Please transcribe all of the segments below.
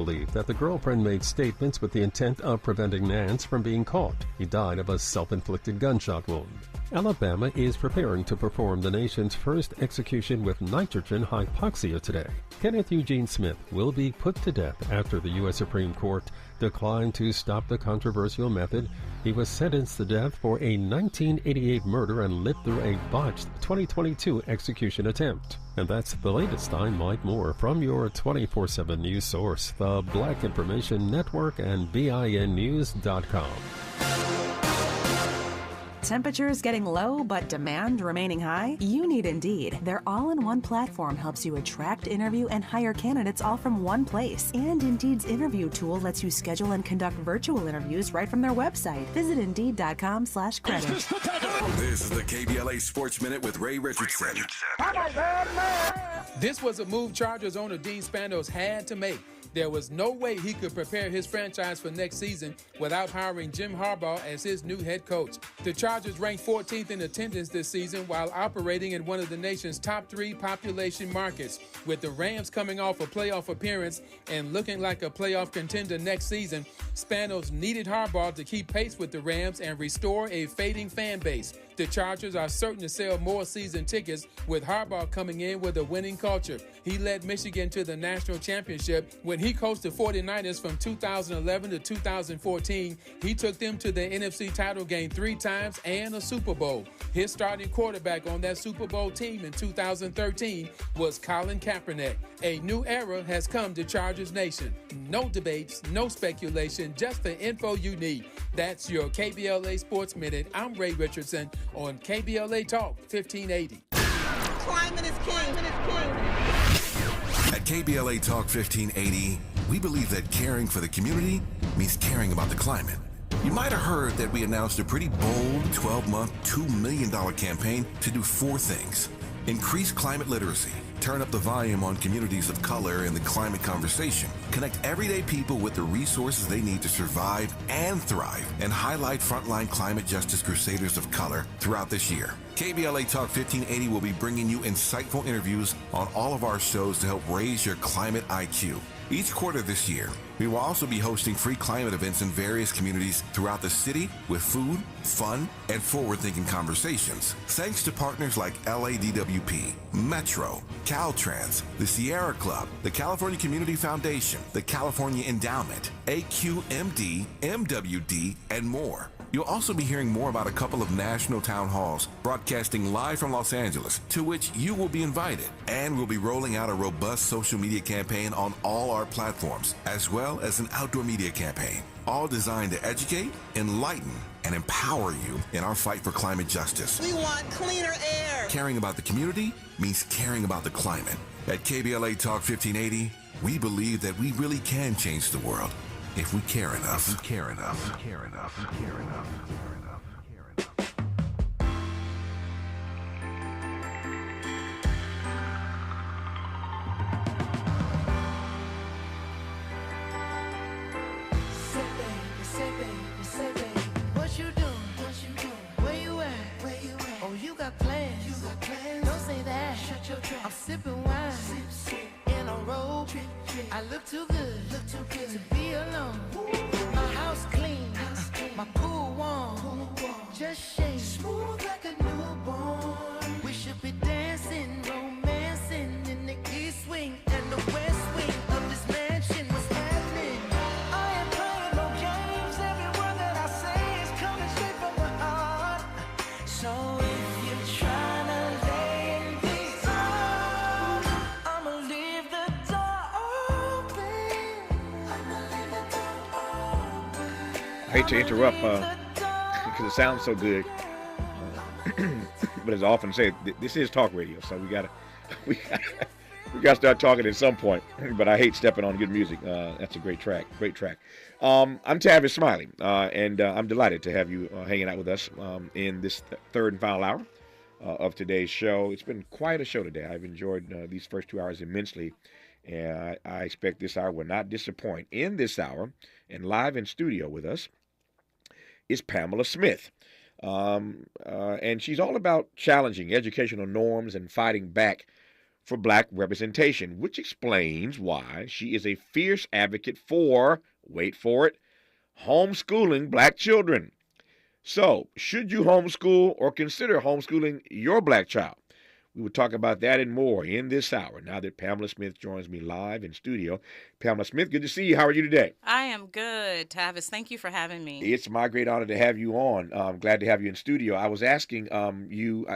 Believed that the girlfriend made statements with the intent of preventing Nance from being caught. He died of a self-inflicted gunshot wound. Alabama is preparing to perform the nation's first execution with nitrogen hypoxia today. Kenneth Eugene Smith will be put to death after the U.S. Supreme Court declined to stop the controversial method. He was sentenced to death for a 1988 murder and lived through a botched 2022 execution attempt. And that's the latest. I'm Mike Moore from your 24/7 news source, the Black Information Network and BINnews.com. Temperatures getting low, but demand remaining high? You need Indeed. Their all-in-one platform helps you attract, interview, and hire candidates all from one place. And Indeed's interview tool lets you schedule and conduct virtual interviews right from their website. Visit Indeed.com/credit. This is the KBLA Sports Minute with Ray Richardson. This was a move Chargers owner Dean Spanos had to make. There was no way he could prepare his franchise for next season without hiring Jim Harbaugh as his new head coach. The Chargers ranked 14th in attendance this season while operating in one of the nation's top 3 population markets. With the Rams coming off a playoff appearance and looking like a playoff contender next season, Spanos needed Harbaugh to keep pace with the Rams and restore a fading fan base. The Chargers are certain to sell more season tickets with Harbaugh coming in with a winning culture. He led Michigan to the national championship when he coached the 49ers from 2011 to 2014. He took them to the NFC title game 3 times and a Super Bowl. His starting quarterback on that Super Bowl team in 2013 was Colin Kaepernick. A new era has come to Chargers Nation. No debates, no speculation, just the info you need. That's your KBLA Sports Minute. I'm Ray Richardson on KBLA Talk 1580. Climate is king. At KBLA Talk 1580, we believe that caring for the community means caring about the climate. You might have heard that we announced a pretty bold 12-month, $2 million campaign to do 4 things. Increase climate literacy, turn up the volume on communities of color in the climate conversation, connect everyday people with the resources they need to survive and thrive, and highlight frontline climate justice crusaders of color throughout this year. KBLA Talk 1580 will be bringing you insightful interviews on all of our shows to help raise your climate IQ. Each quarter this year, we will also be hosting free climate events in various communities throughout the city with food, fun, and forward-thinking conversations. Thanks to partners like LADWP, Metro, Caltrans, the Sierra Club, the California Community Foundation, the California Endowment, AQMD, MWD, and more. You'll also be hearing more about a couple of national town halls broadcasting live from Los Angeles, to which you will be invited. And we'll be rolling out a robust social media campaign on all our platforms, as well as an outdoor media campaign, all designed to educate, enlighten, and empower you in our fight for climate justice. We want cleaner air. Caring about the community means caring about the climate. At KBLA Talk 1580, we believe that we really can change the world if we care enough. If we care enough. If we care enough. If we care enough. If we care enough. Say baby, what you doing? Where you at? Oh, you got plans. Don't say that. Shut your trap. I'm sipping wine. In a robe. I look too good to be alone. My house clean. My pool warm. Just shake. Smooth like a newborn. We should be dancing, romancing in the east wing and the west wing of this mansion. What's happening? I ain't playing no games. Every word that I say is coming straight from the heart. So if you're trying to lay in these arms, I'ma leave the door open. I hate to interrupt because it sounds so good, but as I often say, this is talk radio, so we gotta start talking at some point. But I hate stepping on good music. That's a great track. I'm Tavis Smiley, and I'm delighted to have you hanging out with us in this third and final hour of today's show. It's been quite a show today. I've enjoyed these first 2 hours immensely, and I expect this hour will not disappoint. In this hour, and live in studio with us, is Pamela Smith. And she's all about challenging educational norms and fighting back for black representation, which explains why she is a fierce advocate for, wait for it, homeschooling black children. So, should you homeschool or consider homeschooling your black child? We will talk about that and more in this hour now that Pamela Smith joins me live in studio. Pamela Smith, good to see you. How are you today? I am good, Tavis. Thank you for having me. It's my great honor to have you on. I'm glad to have you in studio. I was asking you,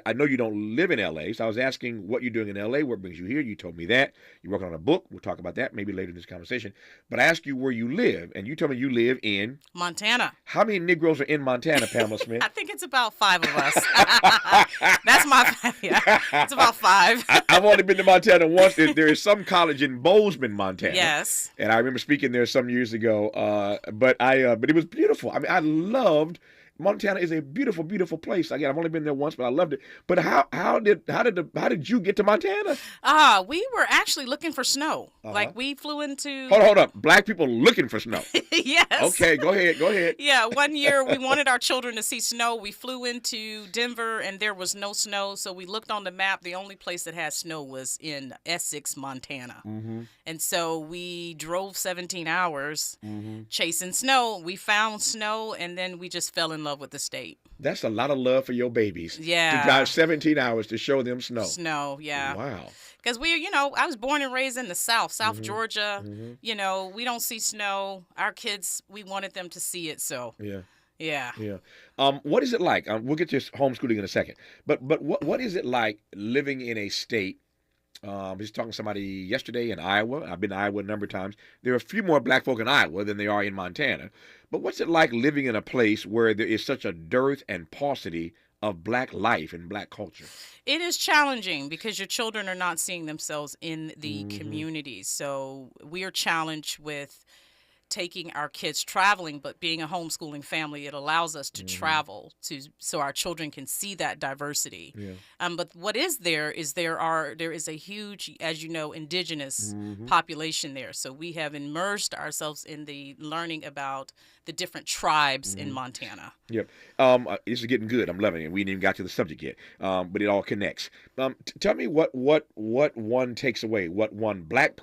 I know you don't live in L.A., so I was asking what you're doing in L.A., what brings you here. You told me that. You're working on a book. We'll talk about that maybe later in this conversation. But I asked you where you live, and you told me you live in Montana. How many Negroes are in Montana, Pamela Smith? I think it's about 5 of us. That's my, yeah, it's about 5. I've only been to Montana once. There is some college in Bozeman, Montana. Yes. And I remember speaking there some years ago. But it was beautiful. I mean, I loved Montana. Is a beautiful, beautiful place. Again, I've only been there once, but I loved it. But how did you get to Montana? We were actually looking for snow. Like we flew into. Hold up. Black people looking for snow. Yes. Okay, go ahead. Yeah, one year we wanted our children to see snow. We flew into Denver and there was no snow. So we looked on the map. The only place that had snow was in Essex, Montana. Mm-hmm. And so we drove 17 hours chasing snow. We found snow and then we just fell in love with the state. That's a lot of love for your babies. Yeah. To drive 17 hours to show them snow. Snow, yeah. Wow. Because I was born and raised in the South Georgia. Mm-hmm. We don't see snow. Our kids, we wanted them to see it, so. Yeah. What is it like? We'll get to homeschooling in a second. But what is it like living in a state? I was talking to somebody yesterday in Iowa. I've been to Iowa a number of times. There are a few more black folk in Iowa than there are in Montana. But what's it like living in a place where there is such a dearth and paucity of black life and black culture? It is challenging because your children are not seeing themselves in the communities. So we are challenged with taking our kids traveling, but being a homeschooling family, it allows us to travel so our children can see that diversity. Yeah. But what is there is a huge, as you know, indigenous population there. So we have immersed ourselves in the learning about the different tribes in Montana. Yep. This is getting good. I'm loving it. We didn't even got to the subject yet, but it all connects. Tell me what one takes away, what black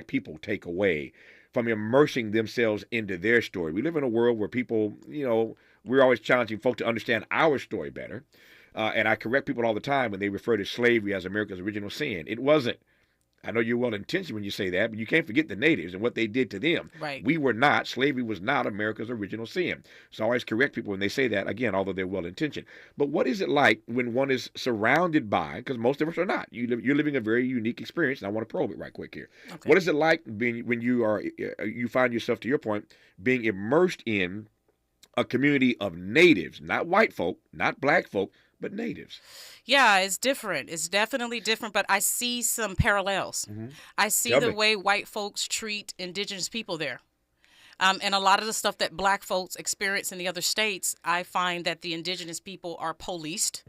people take away from immersing themselves into their story. We live in a world where people, we're always challenging folk to understand our story better. And I correct people all the time when they refer to slavery as America's original sin. It wasn't. I know you're well-intentioned when you say that, but you can't forget the natives and what they did to them. Right. Slavery was not America's original sin. So I always correct people when they say that, again, although they're well-intentioned. But what is it like when one is surrounded by, because most of us are not, you're living a very unique experience, and I want to probe it right quick here. Okay. What is it like when you find yourself, to your point, being immersed in a community of natives, not white folk, not black folk, but natives? Yeah, it's different. It's definitely different, but I see some parallels. I see the way white folks treat indigenous people there. And a lot of the stuff that black folks experience in the other states, I find that the indigenous people are policed,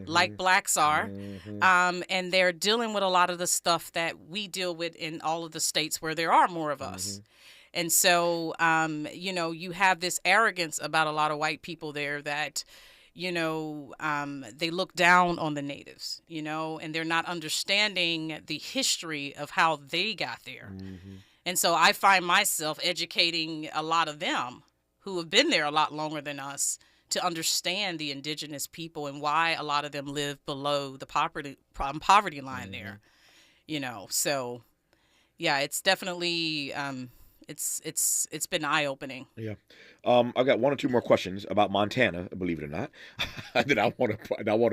like blacks are, and they're dealing with a lot of the stuff that we deal with in all of the states where there are more of us. And so, you have this arrogance about a lot of white people there that, they look down on the natives, and they're not understanding the history of how they got there. And so I find myself educating a lot of them who have been there a lot longer than us to understand the indigenous people and why a lot of them live below the poverty line there, So, yeah, it's definitely it's been eye-opening. Yeah. I've got one or two more questions about Montana, believe it or not, that I want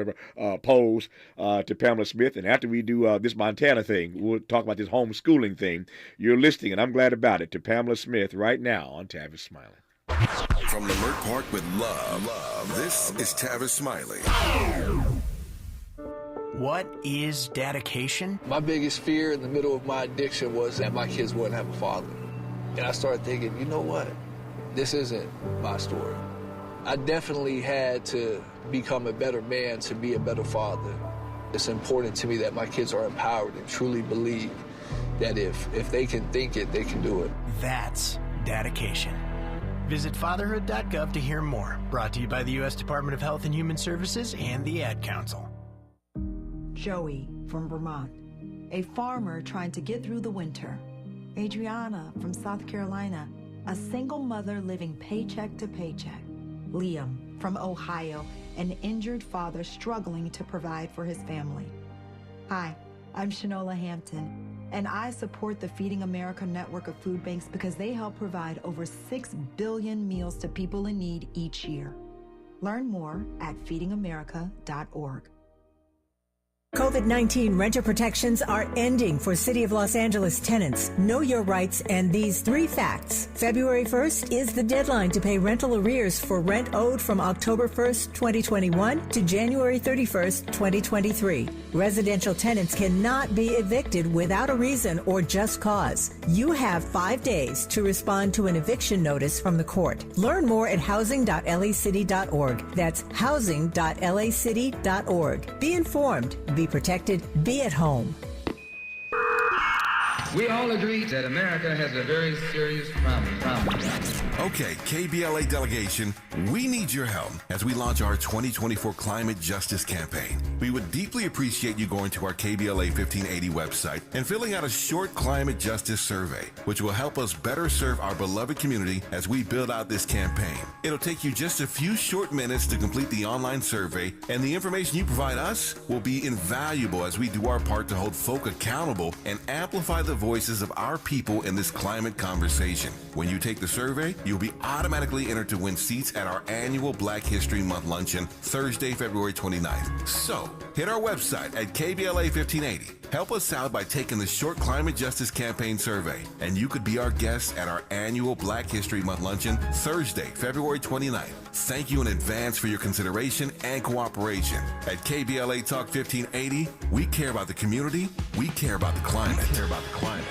to pose to Pamela Smith. And after we do this Montana thing, we'll talk about this homeschooling thing. You're listening, and I'm glad about it, to Pamela Smith right now on Tavis Smiley. From Leimert Park with love, this is Tavis Smiley. What is dedication? My biggest fear in the middle of my addiction was that my kids wouldn't have a father. And I started thinking, you know what? This isn't my story. I definitely had to become a better man to be a better father. It's important to me that my kids are empowered and truly believe that if they can think it, they can do it. That's dedication. Visit fatherhood.gov to hear more. Brought to you by the U.S. Department of Health and Human Services and the Ad Council. Joey, from Vermont. A farmer trying to get through the winter. Adriana from South Carolina, a single mother living paycheck to paycheck. Liam from Ohio, an injured father struggling to provide for his family. Hi, I'm Shanola Hampton, and I support the Feeding America network of food banks because they help provide over 6 billion meals to people in need each year. Learn more at feedingamerica.org. COVID-19 renter protections are ending for City of Los Angeles tenants. Know your rights and these 3 facts. February 1st is the deadline to pay rental arrears for rent owed from October 1st, 2021 to January 31st, 2023. Residential tenants cannot be evicted without a reason or just cause. You have 5 days to respond to an eviction notice from the court. Learn more at housing.lacity.org. That's housing.lacity.org. Be informed. Be protected. Be at home. We all agree that America has a very serious problem. Okay, KBLA delegation, we need your help as we launch our 2024 Climate Justice Campaign. We would deeply appreciate you going to our KBLA 1580 website and filling out a short climate justice survey, which will help us better serve our beloved community as we build out this campaign. It'll take you just a few short minutes to complete the online survey, and the information you provide us will be invaluable as we do our part to hold folk accountable and amplify the voices of our people in this climate conversation. When you take the survey, you'll be automatically entered to win seats at our annual Black History Month luncheon, Thursday, February 29th. So, hit our website at KBLA 1580. Help us out by taking the short climate justice campaign survey, and you could be our guest at our annual Black History Month luncheon, Thursday, February 29th. Thank you in advance for your consideration and cooperation. At KBLA Talk 1580, we care about the community, we care about the climate. We care about the climate.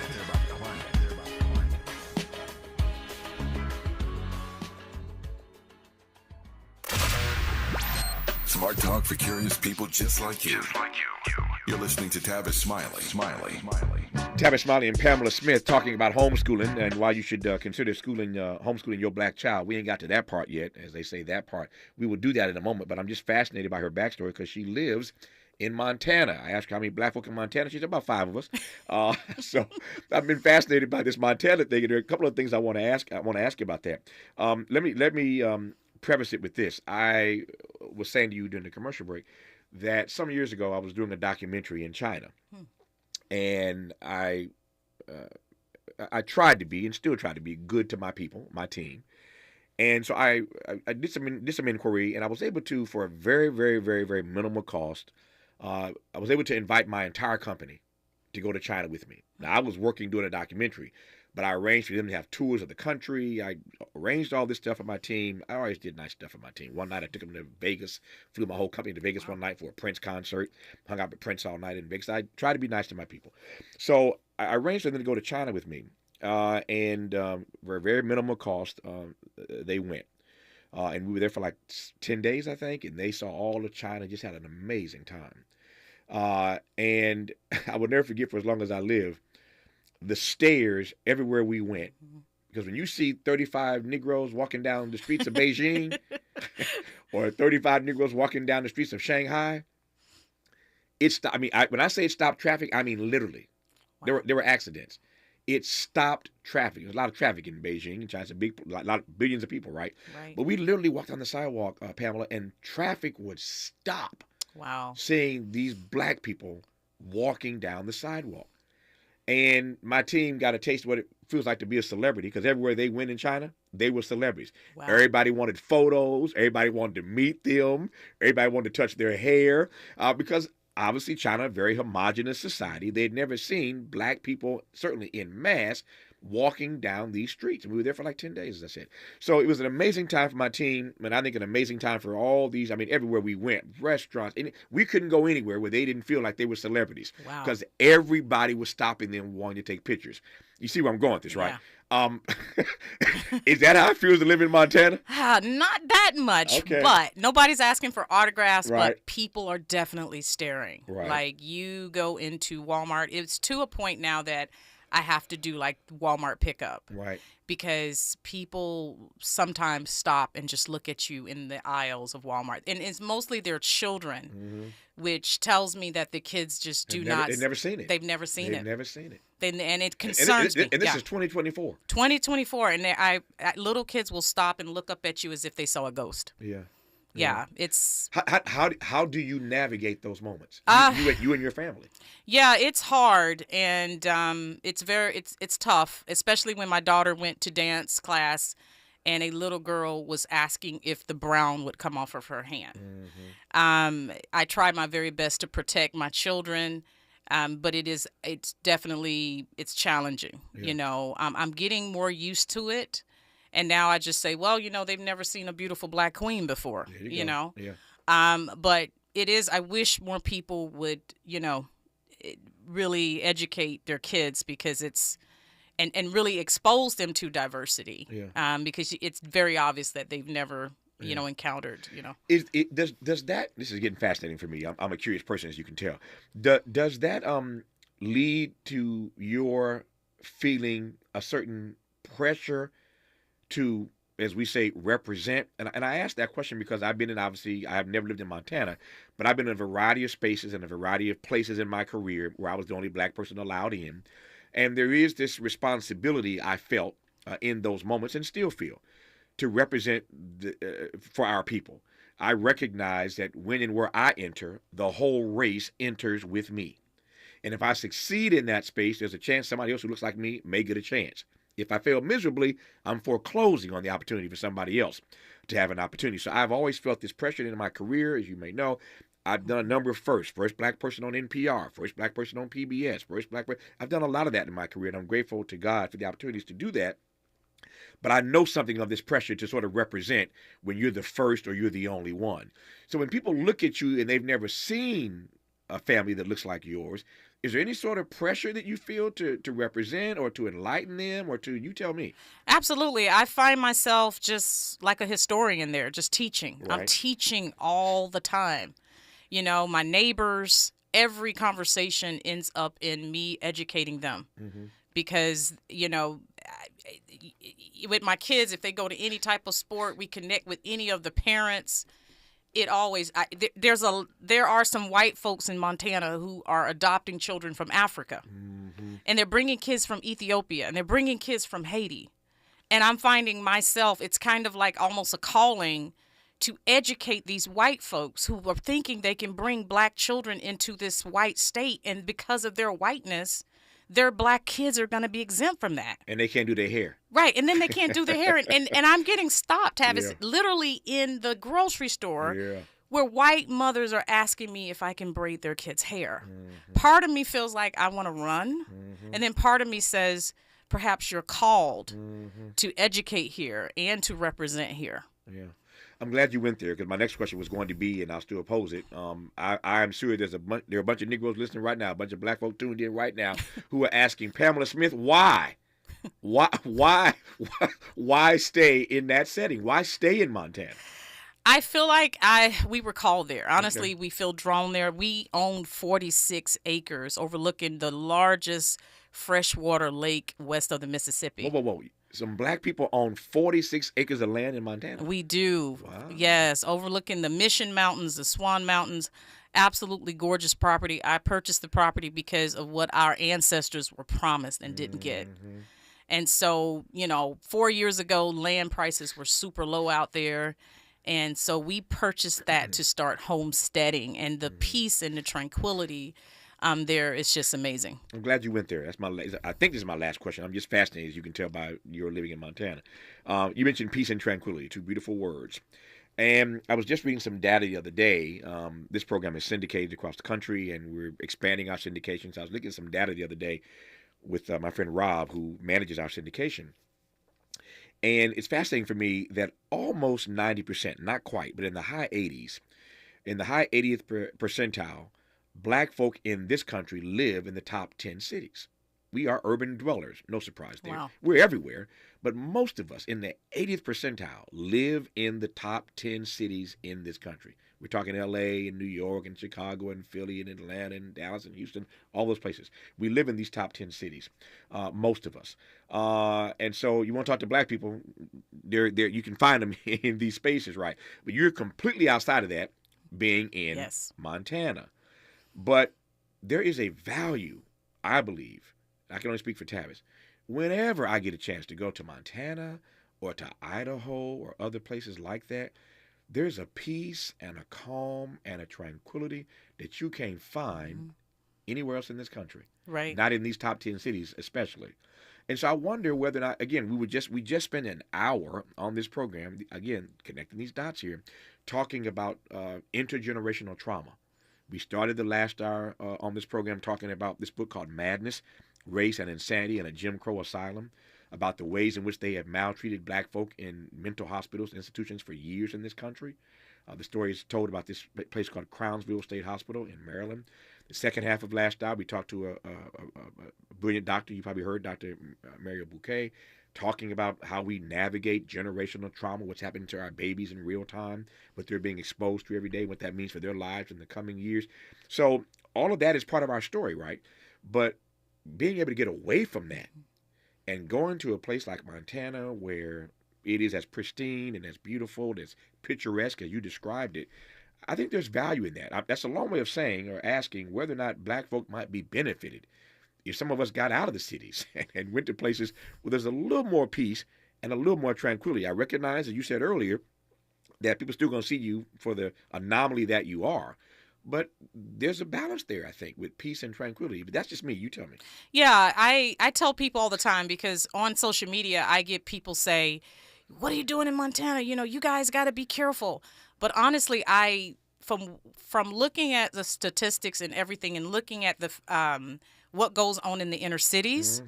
Smart talk for curious people just like you. You're listening to Tavis Smiley. Tavis Smiley and Pamela Smith talking about homeschooling and why you should consider homeschooling your black child. We ain't got to that part yet, as they say, that part. We will do that in a moment, but I'm just fascinated by her backstory because she lives in Montana. I asked her how many black folk in Montana. She said about 5 of us. So I've been fascinated by this Montana thing, and there are a couple of things I want to ask you about that. Let me preface it with this. I was saying to you during the commercial break that some years ago I was doing a documentary in China, and I tried to be and still try to be good to my people, my team. And so I did some inquiry, and I was able to, for a very, very, very, very minimal cost, I was able to invite my entire company to go to China with me. Now, I was working doing a documentary, but I arranged for them to have tours of the country. I arranged all this stuff for my team. I always did nice stuff for my team. One night I took them to Vegas, flew my whole company to Vegas one night for a Prince concert, hung out with Prince all night in Vegas. I try to be nice to my people. So I arranged for them to go to China with me. And for a very minimal cost, they went. And we were there for like 10 days, I think, and they saw all of China, just had an amazing time. And I will never forget for as long as I live, the stares everywhere we went. Because when you see 35 Negroes walking down the streets of Beijing or 35 Negroes walking down the streets of Shanghai, when I say it stopped traffic, I mean literally. Wow. There were accidents. It stopped traffic. There's a lot of traffic in Beijing. And China's a lot of billions of people, right? But we literally walked on the sidewalk, Pamela, and traffic would stop. Wow. Seeing these black people walking down the sidewalk. And my team got a taste of what it feels like to be a celebrity, because everywhere they went in China, they were celebrities. Wow. Everybody wanted photos. Everybody wanted to meet them. Everybody wanted to touch their hair, because obviously China, a very homogenous society. They'd never seen black people, certainly in mass, walking down these streets. And we were there for like 10 days, as I said. So it was an amazing time for my team, and I think an amazing time for all these, everywhere we went, restaurants. We couldn't go anywhere where they didn't feel like they were celebrities. Wow. Because everybody was stopping them wanting to take pictures. You see where I'm going with this, right? Yeah. Is that how it feels to live in Montana? Not that much, okay. But nobody's asking for autographs, right. But people are definitely staring. Right. Like, you go into Walmart. It's to a point now that I have to do like Walmart pickup. Right. Because people sometimes stop and just look at you in the aisles of Walmart. And it's mostly their children, which tells me that the kids just do not. They've never seen it. They've never seen it. They've never seen it. And it concerns me. And this is 2024. 2024. And little kids will stop and look up at you as if they saw a ghost. Yeah. Yeah, it's how do you navigate those moments? You and your family. Yeah, it's hard, and it's tough, especially when my daughter went to dance class, and a little girl was asking if the brown would come off of her hand. I try my very best to protect my children, but it's definitely challenging. Yeah. I'm getting more used to it. And now I just say, well, they've never seen a beautiful black queen before, Yeah. But it is, I wish more people would, really educate their kids because and really expose them to diversity. Yeah. Because it's very obvious that they've never, encountered, Does that, this is getting fascinating for me. I'm a curious person, as you can tell. Does that lead to your feeling a certain pressure to, as we say, represent? And I ask that question because I've been obviously, I have never lived in Montana, but I've been in a variety of spaces and a variety of places in my career where I was the only black person allowed in. And there is this responsibility I felt in those moments and still feel to represent for our people. I recognize that when and where I enter, the whole race enters with me. And if I succeed in that space, there's a chance somebody else who looks like me may get a chance. If I fail miserably, I'm foreclosing on the opportunity for somebody else to have an opportunity. So I've always felt this pressure in my career, as you may know. I've done a number of firsts. First black person on NPR, first black person on PBS, I've done a lot of that in my career, and I'm grateful to God for the opportunities to do that. But I know something of this pressure to sort of represent when you're the first or you're the only one. So when people look at you and they've never seen a family that looks like yours, is there any sort of pressure that you feel to represent or to enlighten them or to, you tell me? Absolutely. I find myself just like a historian there, just teaching. Right. I'm teaching all the time. My neighbors, every conversation ends up in me educating them. Because, with my kids, if they go to any type of sport, we connect with any of the parents. It always there are some white folks in Montana who are adopting children from Africa, and they're bringing kids from Ethiopia, and they're bringing kids from Haiti, and I'm finding myself, it's kind of like almost a calling to educate these white folks who are thinking they can bring black children into this white state, and because of their whiteness, their black kids are going to be exempt from that. And they can't do their hair. Right, and then they can't do their hair. And I'm getting stopped, Tavis, literally in the grocery store where white mothers are asking me if I can braid their kids' hair. Part of me feels like I want to run, and then part of me says, perhaps you're called to educate here and to represent here. Yeah. I'm glad you went there because my next question was going to be, and I'll still pose it. I'm sure there are a bunch of Negroes listening right now, a bunch of black folk tuned in right now who are asking Pamela Smith, why stay in that setting? Why stay in Montana? I feel like we were called there. Honestly, we feel drawn there. We own 46 acres overlooking the largest freshwater lake west of the Mississippi. Whoa. Some black people own 46 acres of land in Montana. We do. Wow. Yes, overlooking the Mission Mountains, the Swan Mountains. Absolutely gorgeous property. I purchased the property because of what our ancestors were promised and didn't get. And so, 4 years ago, land prices were super low out there. And so we purchased that to start homesteading, and the peace and the tranquility there is just amazing. I'm glad you went there. I think this is my last question. I'm just fascinated, as you can tell by your living in Montana. You mentioned peace and tranquility, two beautiful words. And I was just reading some data the other day. This program is syndicated across the country, and we're expanding our syndication. So I was looking at some data the other day with my friend Rob, who manages our syndication. And it's fascinating for me that almost 90%, not quite, but in the high 80s, in the high 80th percentile, black folk in this country live in the top 10 cities. We are urban dwellers. No surprise there. Wow. We're everywhere. But most of us in the 80th percentile live in the top 10 cities in this country. We're talking L.A. and New York and Chicago and Philly and Atlanta and Dallas and Houston, all those places. We live in these top 10 cities, most of us. And so you want to talk to black people, you can find them in these spaces, right? But you're completely outside of that, being in Montana. But there is a value, I believe, I can only speak for Tavis, whenever I get a chance to go to Montana or to Idaho or other places like that, there's a peace and a calm and a tranquility that you can't find anywhere else in this country. Right. Not in these top 10 cities especially. And so I wonder whether or not, again, we just spent an hour on this program, again, connecting these dots here, talking about intergenerational trauma. We started the last hour on this program talking about this book called Madness, Race and Insanity in a Jim Crow Asylum, about the ways in which they have maltreated black folk in mental hospitals, institutions for years in this country. The story is told about this place called Crownsville State Hospital in Maryland. The second half of last hour, we talked to a brilliant doctor. You probably heard Dr. Mario Bouquet talking about how we navigate generational trauma, what's happening to our babies in real time, what they're being exposed to every day, what that means for their lives in the coming years. So all of that is part of our story, right? But being able to get away from that and going to a place like Montana where it is as pristine and as beautiful, as picturesque as you described it, I think there's value in that. That's a long way of saying or asking whether or not black folk might be benefited if some of us got out of the cities and went to places where there's a little more peace and a little more tranquility. I recognize, as you said earlier, that people are still going to see you for the anomaly that you are. But there's a balance there, I think, with peace and tranquility. But that's just me. You tell me. Yeah, I tell people all the time, because on social media, I get people say, what are you doing in Montana? You know, you guys got to be careful. But honestly, from looking at the statistics and everything and looking at the what goes on in the inner cities,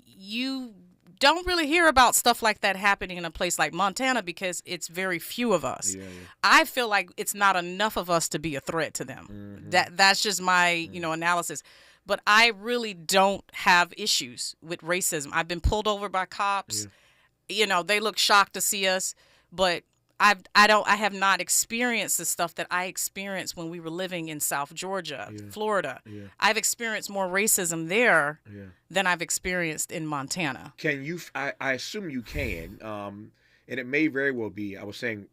you don't really hear about stuff like that happening in a place like Montana because it's very few of us. I feel like it's not enough of us to be a threat to them. That's just my, analysis. But I really don't have issues with racism. I've been pulled over by cops. They look shocked to see us, but I have not experienced the stuff that I experienced when we were living in South Georgia, Florida. I've experienced more racism there than I've experienced in Montana. Can you? I assume you can, and it may very well be. I was saying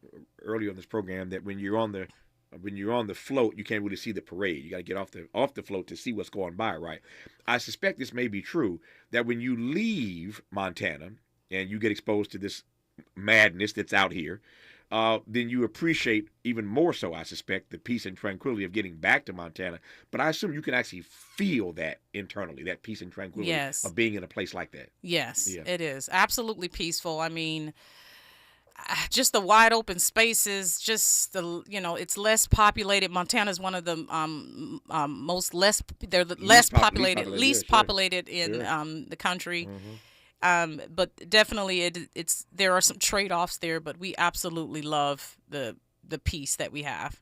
earlier on this program that when you're on the float, you can't really see the parade. You got to get off the float to see what's going by, right? I suspect this may be true, that when you leave Montana and you get exposed to this madness that's out here, then you appreciate even more so, I suspect, the peace and tranquility of getting back to Montana. But I assume you can actually feel that internally, that peace and tranquility of being in a place like that. Yes, it is. Absolutely peaceful. I mean, just the wide open spaces, just it's less populated. Montana is one of the least populated in the country. But definitely there are some trade-offs there, but we absolutely love the peace that we have.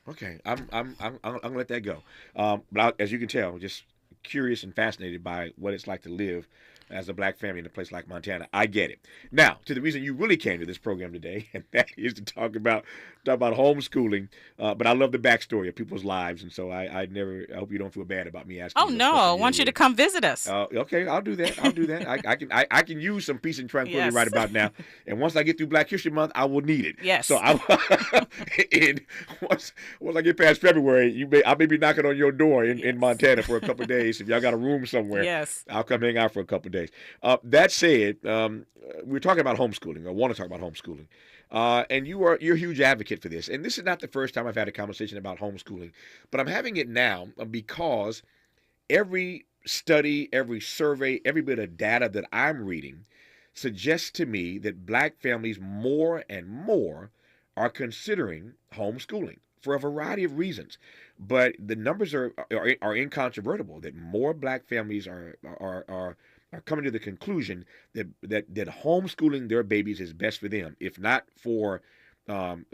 Okay. I'm gonna let that go. But as you can tell, just curious and fascinated by what it's like to live as a black family in a place like Montana. I get it. Now, to the reason you really came to this program today, and that is to talk about homeschooling. But I love the backstory of people's lives, and so I hope you don't feel bad about me asking. Oh no, I want you to come visit us. Okay, I'll do that. I can use some peace and tranquility right about now. And once I get through Black History Month, I will need it. Yes. So and once I get past February, I may be knocking on your door in Montana for a couple of days. If y'all got a room somewhere, I'll come hang out for a couple of days. That said, we're talking about homeschooling. I want to talk about homeschooling. And you're a huge advocate for this. And this is not the first time I've had a conversation about homeschooling, but I'm having it now because every study, every survey, every bit of data that I'm reading suggests to me that black families more and more are considering homeschooling for a variety of reasons. But the numbers are incontrovertible, that more black families are coming to the conclusion that homeschooling their babies is best for them. If not for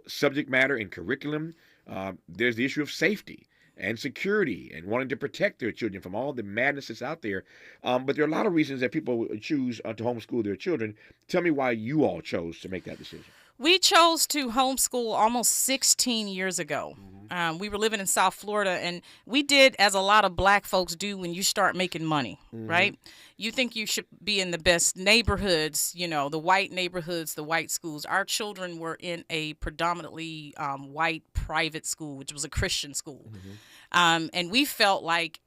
subject matter and curriculum, there's the issue of safety and security and wanting to protect their children from all the madness that's out there. But there are a lot of reasons that people choose to homeschool their children. Tell me why you all chose to make that decision. We chose to homeschool almost 16 years ago. We were living in South Florida, and we did as a lot of black folks do when you start making money, right? You think you should be in the best neighborhoods, you know, the white neighborhoods, the white schools. Our children were in a predominantly white private school, which was a Christian school. And we felt like,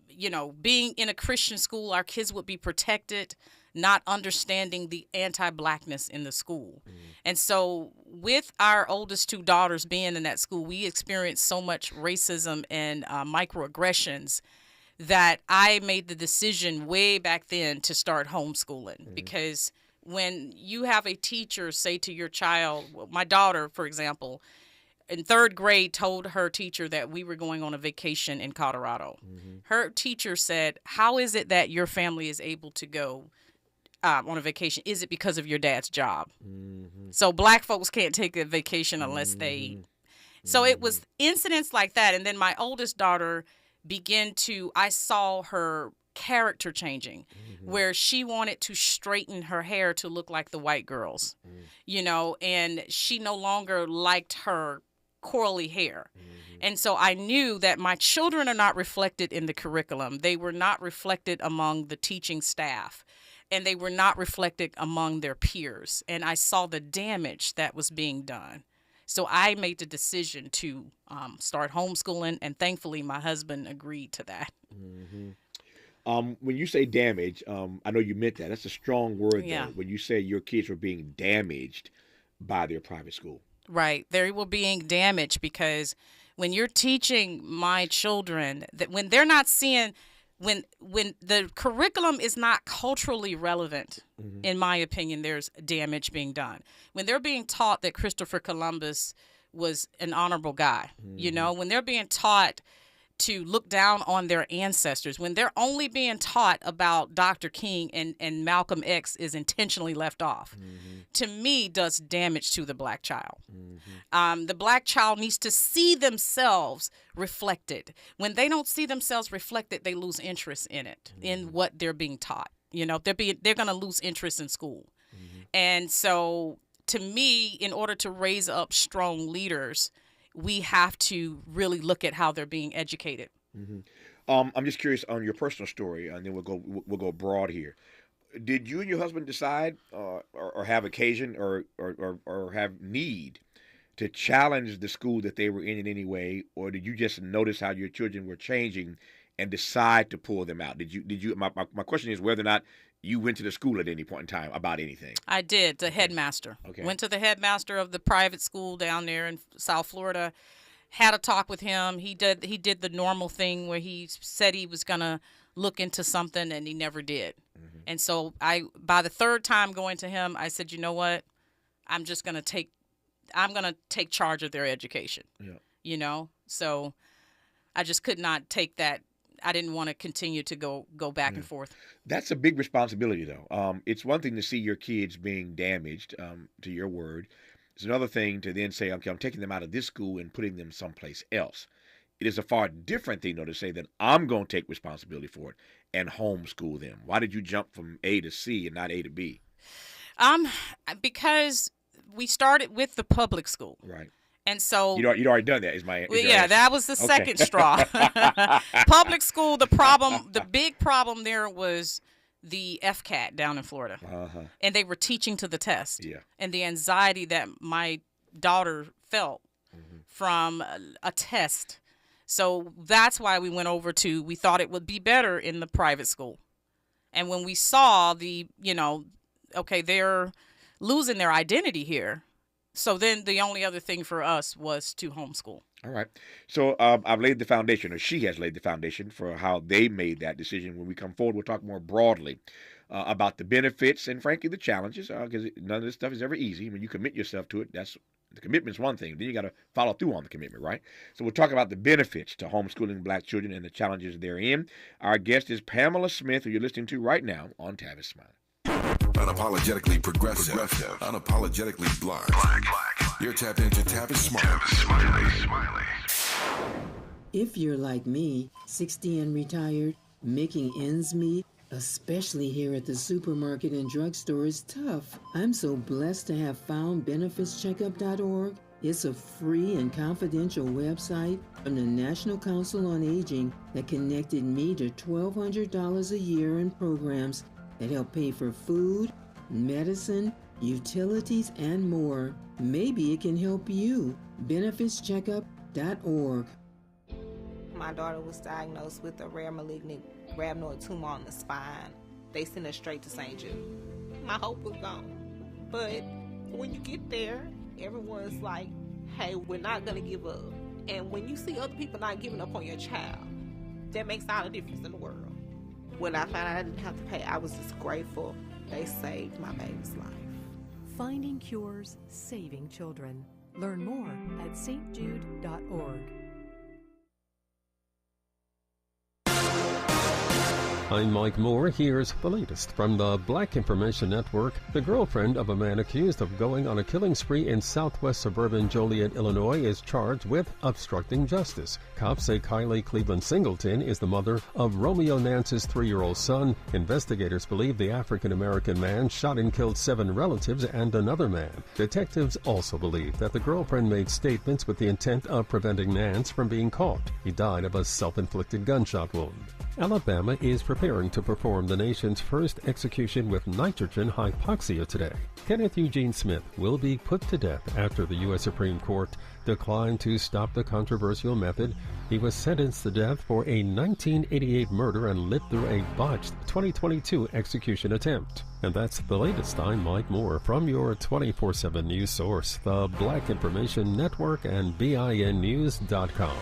you know, being in a Christian school, our kids would be protected, not understanding the anti-blackness in the school. And so with our oldest two daughters being in that school, we experienced so much racism and microaggressions that I made the decision way back then to start homeschooling. Because when you have a teacher say to your child, my daughter, for example, in third grade told her teacher that we were going on a vacation in Colorado. Her teacher said, how is it that your family is able to go on a vacation? Is it because of your dad's job? So black folks can't take a vacation unless they... So it was incidents like that. And then my oldest daughter I saw her character changing, where she wanted to straighten her hair to look like the white girls, you know, and she no longer liked her curly hair. And so I knew that my children are not reflected in the curriculum. They were not reflected among the teaching staff, and they were not reflected among their peers. And I saw the damage that was being done. So I made the decision to start homeschooling, and thankfully my husband agreed to that. When you say damage, I know you meant that. That's a strong word, though, when you say your kids were being damaged by their private school. Right. They were being damaged because when you're teaching my children, that when they're not seeing, when the curriculum is not culturally relevant, in my opinion, there's damage being done. When they're being taught that Christopher Columbus was an honorable guy, you know, when they're being taught to look down on their ancestors, when they're only being taught about Dr. King and Malcolm X is intentionally left off, to me does damage to the black child. The black child needs to see themselves reflected. When they don't see themselves reflected, they lose interest in it, in what they're being taught. You know, they're going to lose interest in school. And so to me, in order to raise up strong leaders, we have to really look at how they're being educated. I'm just curious on your personal story, and then we'll go broad here. Did you and your husband decide, or have occasion, or have need to challenge the school that they were in any way, or did you just notice how your children were changing and decide to pull them out? Did you? My question is whether or not you went to the school at any point in time about anything. I did. The headmaster. Okay. Went to the headmaster of the private school down there in South Florida. Had a talk with him. He did the normal thing where he said he was gonna look into something, and he never did. And so by the third time going to him, I said, you know what? I'm gonna take charge of their education. You know, so I just could not take that. I didn't want to continue to go back and forth. That's a big responsibility, though. It's one thing to see your kids being damaged, to your word. It's another thing to then say, okay, I'm taking them out of this school and putting them someplace else. It is a far different thing, though, to say that I'm going to take responsibility for it and homeschool them. Why did you jump from A to C and not A to B? Because we started with the public school. Right. And so you'd already done that. That was the second straw. Public school. The big problem there was the FCAT down in Florida, and they were teaching to the test. And the anxiety that my daughter felt from a test. So that's why we went over we thought it would be better in the private school. And when we saw they're losing their identity here. So then the only other thing for us was to homeschool. All right. So I've laid the foundation, or she has laid the foundation for how they made that decision. When we come forward, we'll talk more broadly about the benefits and, frankly, the challenges, because none of this stuff is ever easy. When you commit yourself to it, the commitment's one thing. Then you got to follow through on the commitment, right? So we'll talk about the benefits to homeschooling black children and the challenges therein. Our guest is Pamela Smith, who you're listening to right now on Tavis Smiley. Unapologetically progressive. Unapologetically black. You're tapped into Tavis Smiley. If you're like me, 60 and retired, making ends meet, especially here at the supermarket and drugstore, is tough. I'm so blessed to have found benefitscheckup.org. It's a free and confidential website from the National Council on Aging that connected me to $1,200 a year in programs that help pay for food, medicine, utilities, and more. Maybe it can help you. benefitscheckup.org. My daughter was diagnosed with a rare malignant rhabdoid tumor on the spine. They sent her straight to St. Jude. My hope was gone. But when you get there, everyone's like, hey, we're not going to give up. And when you see other people not giving up on your child, that makes all the difference in the world. When I found out I didn't have to pay, I was just grateful. They saved my baby's life. Finding cures, saving children. Learn more at stjude.org. I'm Mike Moore. Here's the latest from the Black Information Network. The girlfriend of a man accused of going on a killing spree in southwest suburban Joliet, Illinois, is charged with obstructing justice. Cops say Kylie Cleveland Singleton is the mother of Romeo Nance's 3-year-old son. Investigators believe the African-American man shot and killed 7 relatives and another man. Detectives also believe that the girlfriend made statements with the intent of preventing Nance from being caught. He died of a self-inflicted gunshot wound. Alabama is preparing to perform the nation's first execution with nitrogen hypoxia today. Kenneth Eugene Smith will be put to death after the U.S. Supreme Court declined to stop the controversial method. He was sentenced to death for a 1988 murder and lived through a botched 2022 execution attempt. And that's the latest. I'm Mike Moore from your 24/7 news source, the Black Information Network and BINnews.com.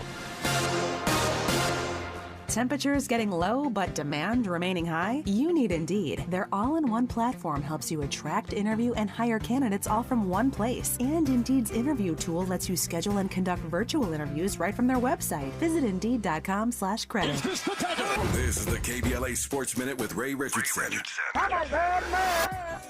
Temperatures getting low, but demand remaining high? You need Indeed. Their all-in-one platform helps you attract, interview, and hire candidates all from one place. And Indeed's interview tool lets you schedule and conduct virtual interviews right from their website. Visit Indeed.com/credit. This is the KBLA Sports Minute with Ray Richardson.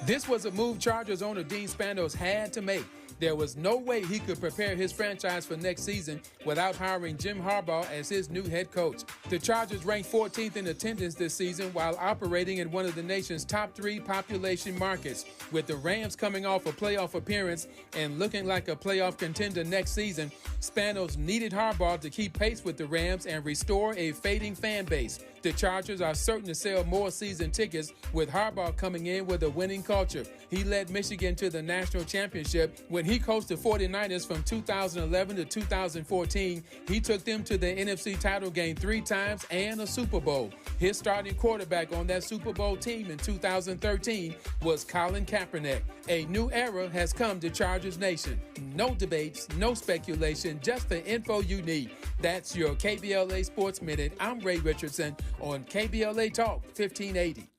This was a move Chargers owner Dean Spandos had to make. There was no way he could prepare his franchise for next season without hiring Jim Harbaugh as his new head coach. The Chargers ranked 14th in attendance this season while operating in one of the nation's top 3 population markets. With the Rams coming off a playoff appearance and looking like a playoff contender next season, Spanos needed Harbaugh to keep pace with the Rams and restore a fading fan base. The Chargers are certain to sell more season tickets with Harbaugh coming in with a winning culture. He led Michigan to the national championship. When he coached the 49ers from 2011 to 2014, he took them to the NFC title game 3 times and a Super Bowl. His starting quarterback on that Super Bowl team in 2013 was Colin Kaepernick. A new era has come to Chargers Nation. No debates, no speculation, just the info you need. That's your KBLA Sports Minute. I'm Ray Richardson on KBLA Talk 1580.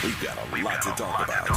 We've got a lot to talk about.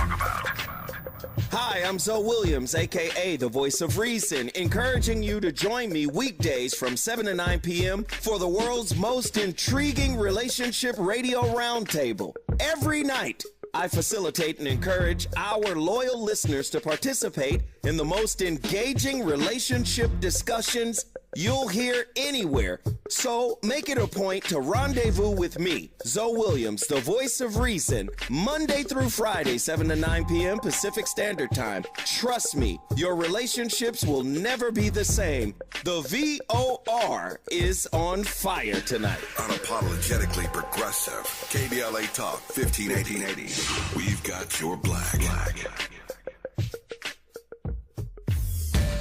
Hi, I'm Zoe Williams, a.k.a. the Voice of Reason, encouraging you to join me weekdays from 7 to 9 p.m. for the world's most intriguing relationship radio roundtable. Every night, I facilitate and encourage our loyal listeners to participate in the most engaging relationship discussions you'll hear anywhere. So make it a point to rendezvous with me, Zoe Williams, the Voice of Reason, Monday through Friday, 7 to 9 p.m. Pacific Standard Time. Trust me, your relationships will never be the same. The VOR is on fire tonight. Unapologetically progressive. KBLA Talk 1580. We've got your black.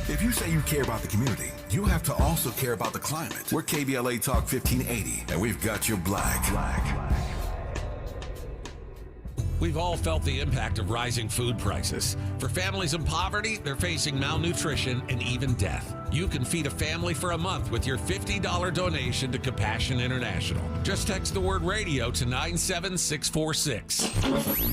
If you say you care about the community, you have to also care about the climate. We're KBLA Talk 1580, and we've got your black. We've all felt the impact of rising food prices. For families in poverty, they're facing malnutrition and even death. You can feed a family for a month with your $50 donation to Compassion International. Just text the word radio to 97646.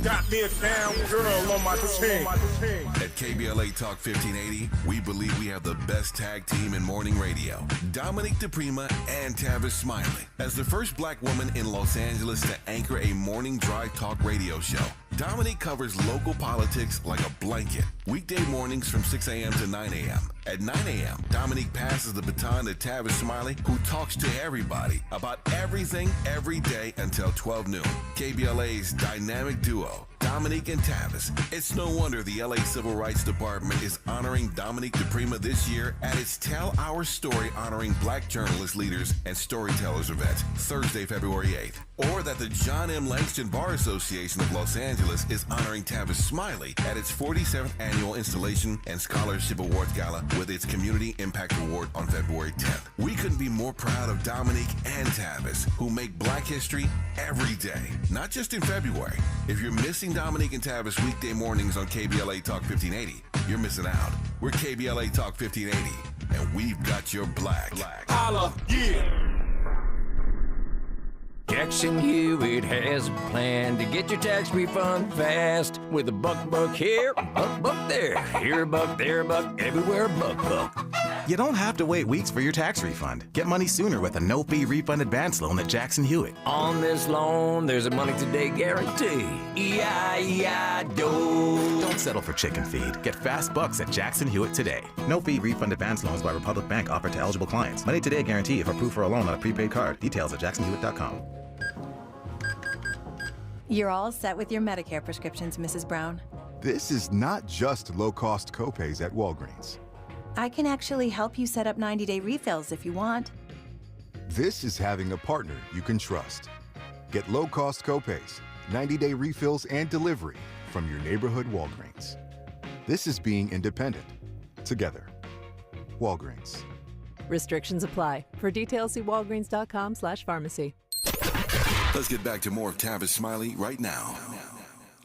Got me a damn girl on my team. At KBLA Talk 1580, we believe we have the best tag team in morning radio. Dominique DePrima and Tavis Smiley. As the first black woman in Los Angeles to anchor a morning drive talk radio show, Dominique covers local politics like a blanket. Weekday mornings from 6 a.m. to 9 a.m. At 9 a.m., Dominique passes the baton to Tavis Smiley, who talks to everybody about everything every day until 12 noon. KBLA's dynamic duo, Dominique and Tavis. It's no wonder the LA Civil Rights Department is honoring Dominique DePrima this year at its Tell Our Story honoring Black journalist leaders and storytellers event, Thursday, February 8th. Or that the John M. Langston Bar Association of Los Angeles is honoring Tavis Smiley at its 47th Annual Installation and Scholarship Awards Gala with its Community Impact Award on February 10th. We couldn't be more proud of Dominique and Tavis, who make Black history every day, not just in February. If you're missing Dominique and Tavis weekday mornings on KBLA Talk 1580, you're missing out. We're KBLA Talk 1580, and we've got your black. Holla, yeah. Jackson Hewitt has a plan to get your tax refund fast with a buck here, buck there. Here a buck, there a buck, everywhere a buck. You don't have to wait weeks for your tax refund. Get money sooner with a no-fee refund advance loan at Jackson Hewitt. On this loan, there's a money today guarantee. E-I-E-I-DO. Don't settle for chicken feed. Get fast bucks at Jackson Hewitt today. No-fee refund advance loans by Republic Bank offered to eligible clients. Money today guarantee if approved for a loan on a prepaid card. Details at jacksonhewitt.com. You're all set with your Medicare prescriptions, Mrs. Brown. This is not just low-cost copays at Walgreens. I can actually help you set up 90-day refills if you want. This is having a partner you can trust. Get low-cost copays, 90-day refills, and delivery from your neighborhood Walgreens. This is being independent. Together. Walgreens. Restrictions apply. For details, see walgreens.com/pharmacy. Let's get back to more of Tavis Smiley right now.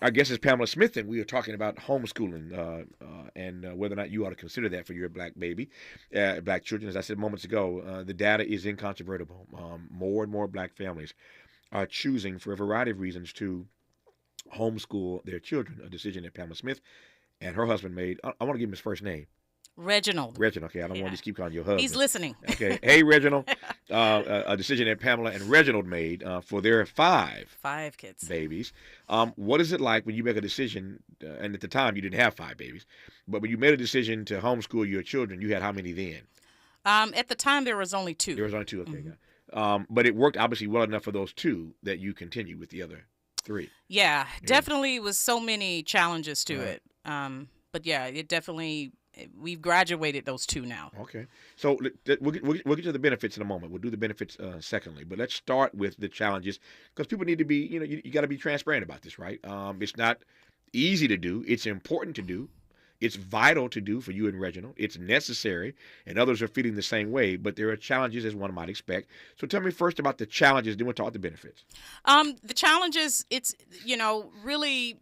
Our guest is Pamela Smith, and we are talking about homeschooling and whether or not you ought to consider that for your black baby, black children. As I said moments ago, the data is incontrovertible. More and more black families are choosing, for a variety of reasons, to homeschool their children, a decision that Pamela Smith and her husband made. I want to give him his first name. Reginald. Okay. I don't want to just keep calling you husband. He's listening. Okay. Hey, Reginald. A decision that Pamela and Reginald made for their five kids. Babies. What is it like when you make a decision, and at the time you didn't have 5 babies, but when you made a decision to homeschool your children, you had how many then? At the time, there was only 2. There was only 2, okay. Mm-hmm. But it worked obviously well enough for those 2 that you continued with the other 3. Yeah, definitely was so many challenges to it. But yeah, it definitely... We've graduated those 2 now. Okay. So we'll get to the benefits in a moment. We'll do the benefits secondly. But let's start with the challenges because people need to be, you got to be transparent about this, right? It's not easy to do. It's important to do. It's vital to do for you and Reginald. It's necessary, and others are feeling the same way. But there are challenges, as one might expect. So tell me first about the challenges, then we'll talk the benefits. The challenges, it's, really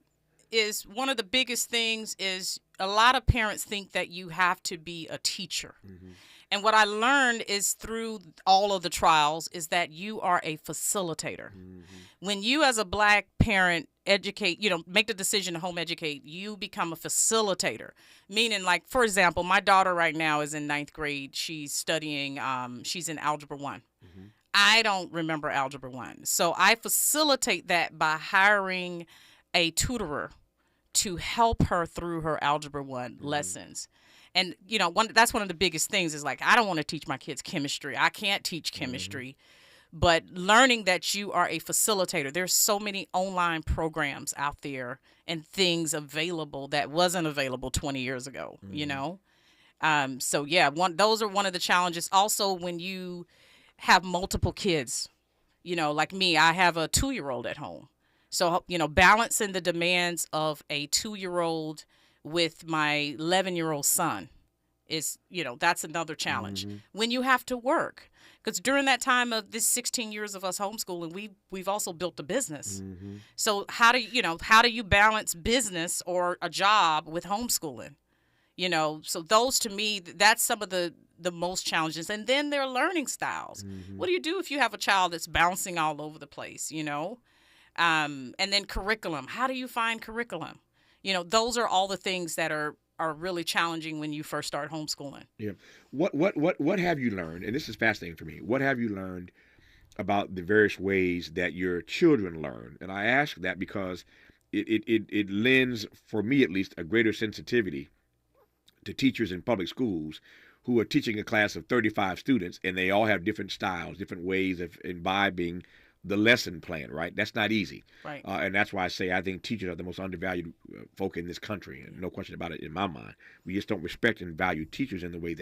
is one of the biggest things is a lot of parents think that you have to be a teacher. Mm-hmm. And what I learned is through all of the trials is that you are a facilitator. Mm-hmm. When you as a black parent educate, make the decision to home educate, you become a facilitator. Meaning, like, for example, my daughter right now is in 9th grade. She's studying, she's in Algebra 1. Mm-hmm. I don't remember Algebra 1. So I facilitate that by hiring a tutorer to help her through her Algebra 1 lessons. And, that's one of the biggest things is like, I don't want to teach my kids chemistry. I can't teach chemistry. But learning that you are a facilitator, there's so many online programs out there and things available that wasn't available 20 years ago, So, yeah, those are one of the challenges. Also, when you have multiple kids, like me, I have a 2-year-old at home. So, balancing the demands of a 2-year-old with my 11-year-old son is, that's another challenge. Mm-hmm. When you have to work, because during that time of this 16 years of us homeschooling, we've also built a business. Mm-hmm. So how do you balance business or a job with homeschooling? So those to me, that's some of the most challenges. And then their learning styles. Mm-hmm. What do you do if you have a child that's bouncing all over the place, And then curriculum. How do you find curriculum? Those are all the things that are really challenging when you first start homeschooling. Yeah. What have you learned? And this is fascinating for me. What have you learned about the various ways that your children learn? And I ask that because it lends, for me at least, a greater sensitivity to teachers in public schools who are teaching a class of 35 students, and they all have different styles, different ways of imbibing the lesson plan, right? That's not easy. Right. And that's why I say I think teachers are the most undervalued folk in this country, and no question about it in my mind. We just don't respect and value teachers in the ways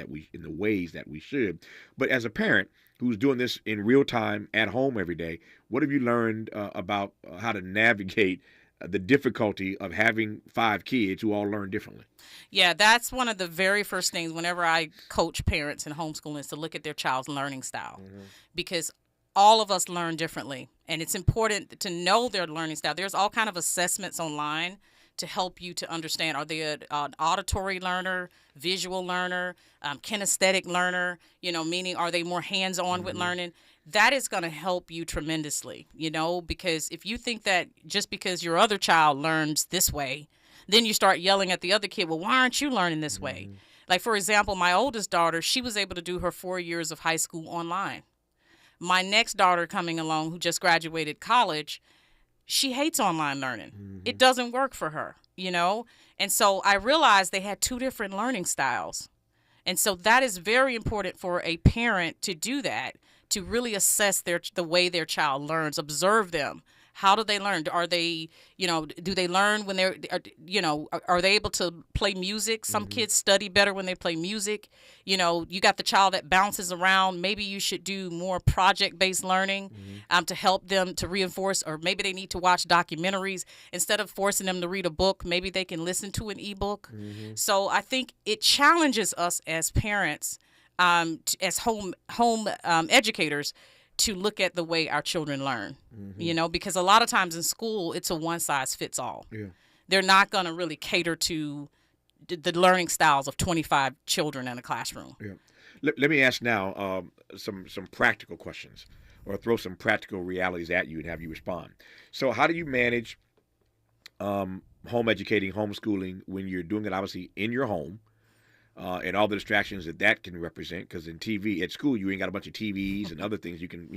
that we should. But as a parent who's doing this in real time at home every day, what have you learned about how to navigate the difficulty of having 5 kids who all learn differently? Yeah, that's one of the very first things whenever I coach parents in homeschooling is to look at their child's learning style, because all of us learn differently, and it's important to know their learning style. There's all kind of assessments online to help you to understand, are they an auditory learner, visual learner, kinesthetic learner, meaning are they more hands-on with learning? That is going to help you tremendously, because if you think that just because your other child learns this way, then you start yelling at the other kid, well, why aren't you learning this way? Like, for example, my oldest daughter, she was able to do her 4 years of high school online. My next daughter coming along, who just graduated college, she hates online learning. It doesn't work for her, And so I realized they had 2 different learning styles. And so that is very important for a parent to do that, to really assess the way their child learns, observe them. How do they learn? Are they, do they learn when they're, are they able to play music? Some kids study better when they play music. You got the child that bounces around. Maybe you should do more project-based learning to help them to reinforce, or maybe they need to watch documentaries. Instead of forcing them to read a book, maybe they can listen to an ebook. So I think it challenges us as parents, as home educators, to look at the way our children learn, because a lot of times in school, it's a one-size-fits-all. Yeah. They're not going to really cater to the learning styles of 25 children in a classroom. Yeah. Let me ask now some practical questions, or throw some practical realities at you and have you respond. So how do you manage home educating, homeschooling, when you're doing it obviously in your home, and all the distractions that can represent? Because in TV at school, you ain't got a bunch of TVs and other things you can,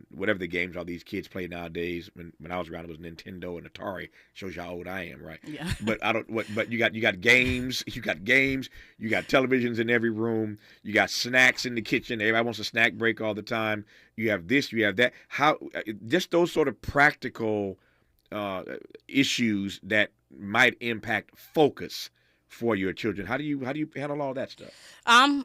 whatever the games all these kids play nowadays. When I was around, it was Nintendo and Atari. Shows you how old I am, right? Yeah. But But you got games, you got televisions in every room, you got snacks in the kitchen. Everybody wants a snack break all the time. You have this, you have that. How just those sort of practical issues that might impact focus for your children. How do you handle all that stuff?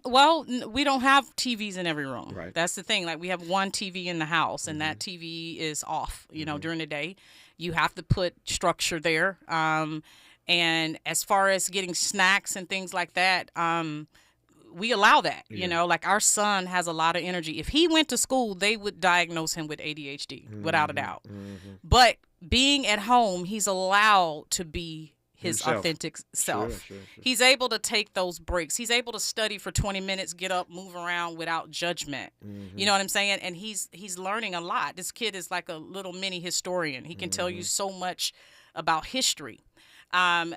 Well, we don't have TVs in every room. Right. That's the thing. Like, we have one TV in the house, and that TV is off, during the day. You have to put structure there. And as far as getting snacks and things like that, we allow that. Like, our son has a lot of energy. If he went to school, they would diagnose him with ADHD, without a doubt. But being at home, he's allowed to be his authentic self. Sure. He's able to take those breaks. He's able to study for 20 minutes, get up, move around without judgment. You know what I'm saying? And he's learning a lot. This kid is like a little mini historian. He can tell you so much about history. And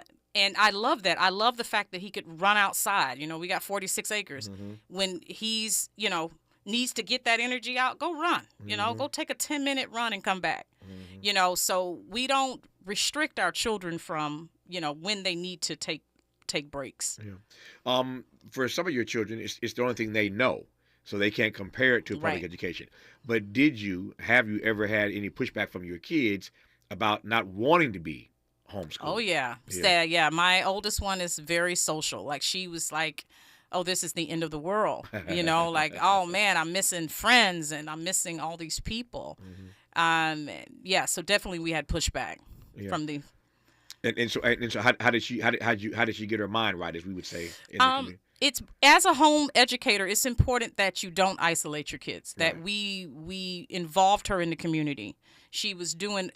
I love that. I love the fact that he could run outside. We got 46 acres. When he's, needs to get that energy out, go run. Go take a 10-minute run and come back. So we don't restrict our children from, when they need to take breaks. Yeah. For some of your children, it's the only thing they know, so they can't compare it to public education. But have you ever had any pushback from your kids about not wanting to be homeschooled? Oh, yeah. Yeah. My oldest one is very social. Like, she was like, oh, this is the end of the world. Like, oh, man, I'm missing friends and I'm missing all these people. So definitely we had pushback from the... And so how did she get her mind right, as we would say? It's, as a home educator, it's important that you don't isolate your kids. That we involved her in the community. She was doing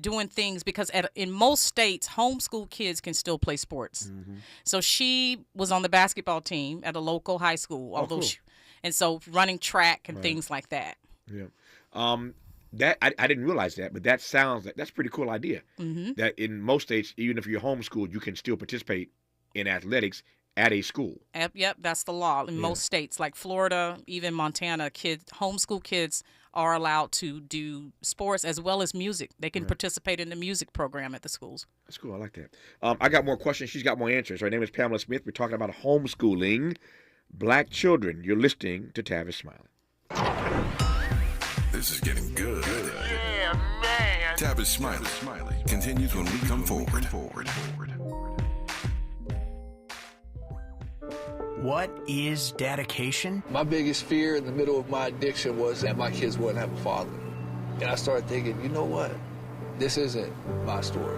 doing things, because in most states, homeschool kids can still play sports. So she was on the basketball team at a local high school, although and so running track and things like that. Yeah. That I didn't realize that, but that sounds like that's a pretty cool idea. That in most states, even if you're homeschooled, you can still participate in athletics at a school. Yep, that's the law in most states, like Florida, even Montana. Homeschool kids are allowed to do sports as well as music. They can participate in the music program at the schools. That's cool. I like that. I got more questions. She's got more answers. Her name is Pamela Smith. We're talking about homeschooling black children. You're listening to Tavis Smiley. This is getting good. Yeah, man. Tavis Smiley continues when we come forward. What is dedication? My biggest fear in the middle of my addiction was that my kids wouldn't have a father. And I started thinking, you know what? This isn't my story.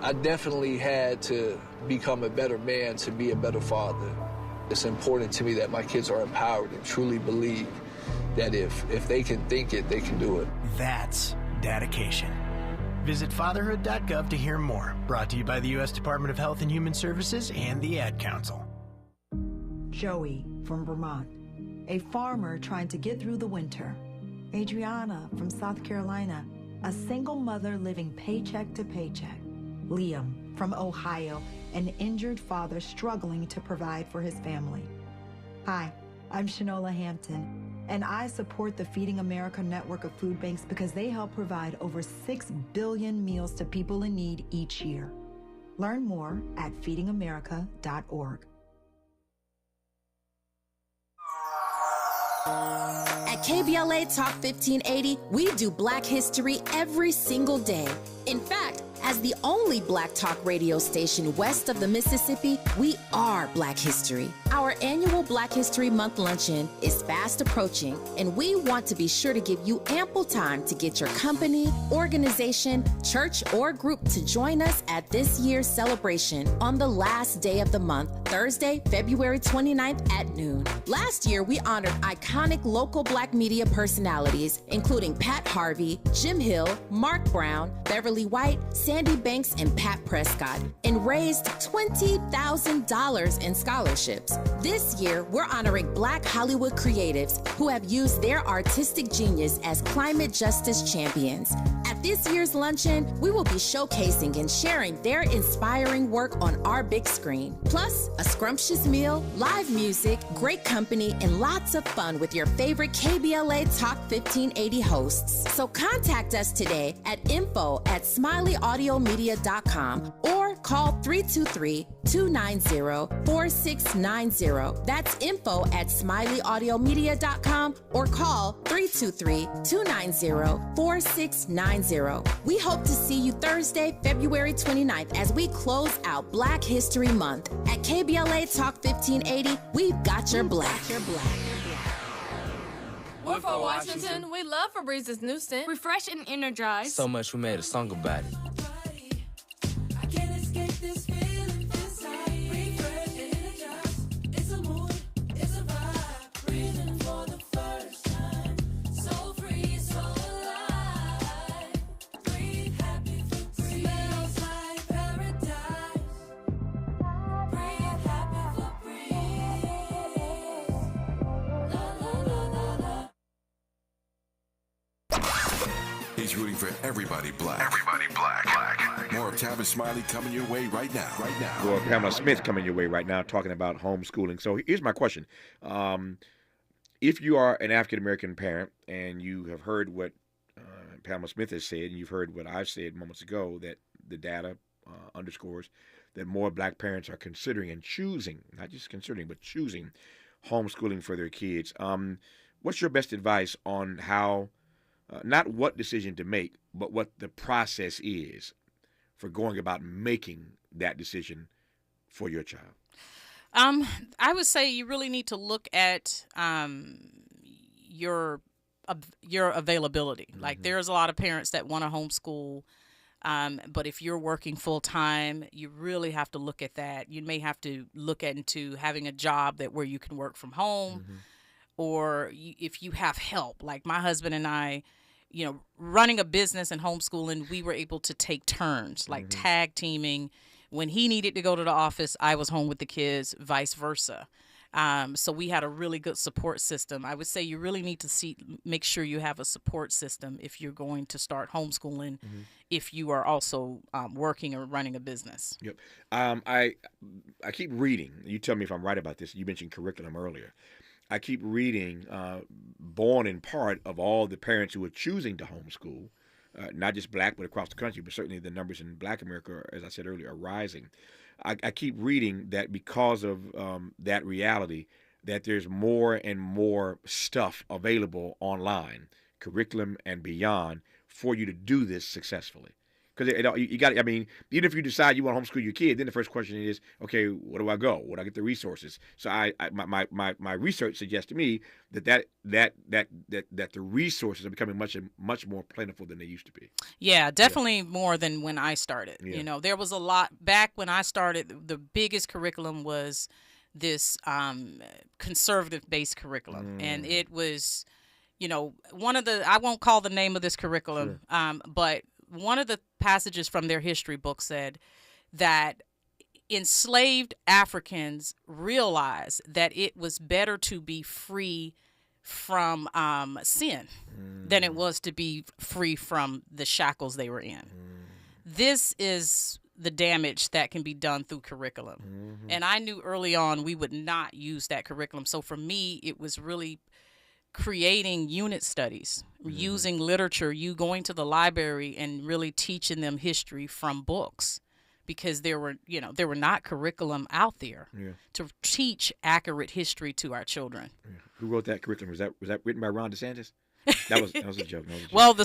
I definitely had to become a better man to be a better father. It's important to me that my kids are empowered and truly believe that if they can think it, they can do it. That's dedication. Visit fatherhood.gov to hear more. Brought to you by the U.S. Department of Health and Human Services and the Ad Council. Joey from Vermont, a farmer trying to get through the winter. Adriana from South Carolina, a single mother living paycheck to paycheck. Liam from Ohio, an injured father struggling to provide for his family. Hi, I'm Shanola Hampton, and I support the Feeding America network of food banks because they help provide over 6 billion meals to people in need each year. Learn more at feedingamerica.org. At KBLA Talk 1580, we do Black history every single day. In fact, as the only Black talk radio station west of the Mississippi, we are Black history. Our annual Black History Month luncheon is fast approaching, and we want to be sure to give you ample time to get your company, organization, church, or group to join us at this year's celebration on the last day of the month, Thursday, February 29th at noon. Last year, we honored iconic local Black media personalities, including Pat Harvey, Jim Hill, Mark Brown, Beverly White, Sandy Banks, and Pat Prescott, and raised $20,000 in scholarships. This year, we're honoring Black Hollywood creatives who have used their artistic genius as climate justice champions. At this year's luncheon, we will be showcasing and sharing their inspiring work on our big screen. Plus, a scrumptious meal, live music, great company, and lots of fun with your favorite KBLA Talk 1580 hosts. So contact us today at info@smileyAudiomedia.com or call 323-290-4690. That's info@smileyAudiomedia.com or call 323-290-4690. We hope to see you Thursday, February 29th as we close out Black History Month. At KBLA Talk 1580, we've got your Black. We're for Washington. We love Febrez's new scent. Refresh and energize. So much we made a song about it. I can't escape this feeling inside. Refresh and energize. It's a mood, it's a vibe. Breathing for the first time. So free, so alive. Breathe happy for breathe. Smells like paradise. Breathe happy for breathe. La la la la la. He's rooting for everybody black. More of Tavis Smiley coming your way right now. Or Pamela Smith coming your way right now, talking about homeschooling. So here's my question. If you are an African-American parent and you have heard what Pamela Smith has said, and you've heard what I've said moments ago, that the data underscores that more black parents are considering and choosing, not just considering, but choosing homeschooling for their kids. What's your best advice on how, not what decision to make, but what the process is for going about making that decision for your child? I would say you really need to look at your availability. Mm-hmm. Like there's a lot of parents that want to homeschool, but if you're working full time, you really have to look at that. You may have to look into having a job where you can work from home, mm-hmm. or if you have help. Like my husband and I, running a business and homeschooling, we were able to take turns, like tag teaming. When he needed to go to the office, I was home with the kids, vice versa. So we had a really good support system. I would say you really need to make sure you have a support system if you're going to start homeschooling, if you are also working or running a business. Yep. I keep reading. You tell me if I'm right about this. You mentioned curriculum earlier. I keep reading, born in part of all the parents who are choosing to homeschool, not just black, but across the country, but certainly the numbers in black America, as I said earlier, are rising. I keep reading that because of that reality, that there's more and more stuff available online, curriculum and beyond, for you to do this successfully. Because you got, I mean, even if you decide you want to homeschool your kid, then the first question is, okay, where do I go? Where do I get the resources? So my research suggests to me that the resources are becoming much more plentiful than they used to be. Yeah, definitely more than when I started. Yeah. You know, there was a lot back when I started. The biggest curriculum was this conservative-based curriculum, and it was, you know, I won't call the name of this curriculum, but one of the passages from their history book said that enslaved Africans realized that it was better to be free from sin than it was to be free from the shackles they were in. This is the damage that can be done through curriculum. And I knew early on we would not use that curriculum. So for me, it was really creating unit studies, using literature, you going to the library and really teaching them history from books, because there were not curriculum out there to teach accurate history to our children. Who wrote that curriculum? Was that written by Ron DeSantis? That was a joke. Well, the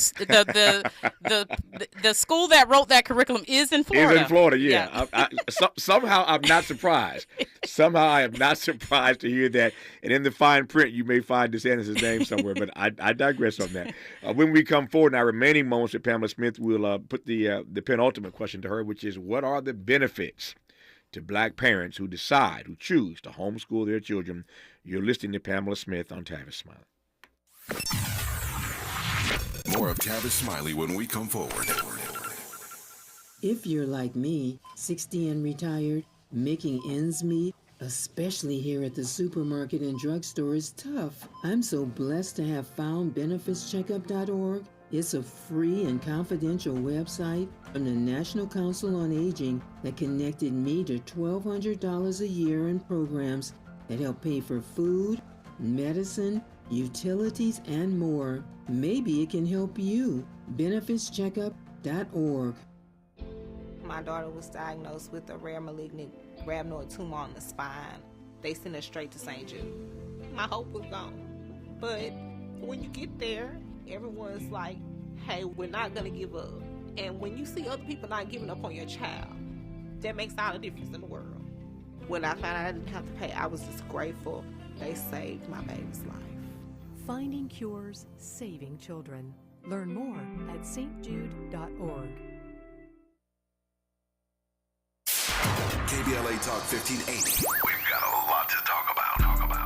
school that wrote that curriculum is in Florida. Is in Florida, yeah. Somehow I'm not surprised. Somehow I am not surprised to hear that. And in the fine print, you may find DeSantis' name somewhere, but I digress on that. When we come forward in our remaining moments with Pamela Smith, we'll put the penultimate question to her, which is, what are the benefits to black parents who choose to homeschool their children? You're listening to Pamela Smith on Tavis Smiley. More of Tavis Smiley when we come forward. If you're like me, 60 and retired, making ends meet, especially here at the supermarket and drugstore, is tough. I'm so blessed to have found benefitscheckup.org. It's a free and confidential website from the National Council on Aging that connected me to $1,200 a year in programs that help pay for food, medicine, utilities, and more. Maybe it can help you. benefitscheckup.org. My daughter was diagnosed with a rare malignant rhabdoid tumor on the spine. They sent her straight to St. Jude. My hope was gone. But when you get there, everyone's like, hey, we're not going to give up. And when you see other people not giving up on your child, that makes all the difference in the world. When I found out I didn't have to pay, I was just grateful. They saved my baby's life. Finding cures, saving children. Learn more at stjude.org. KBLA Talk 1580. We've got a lot to talk about.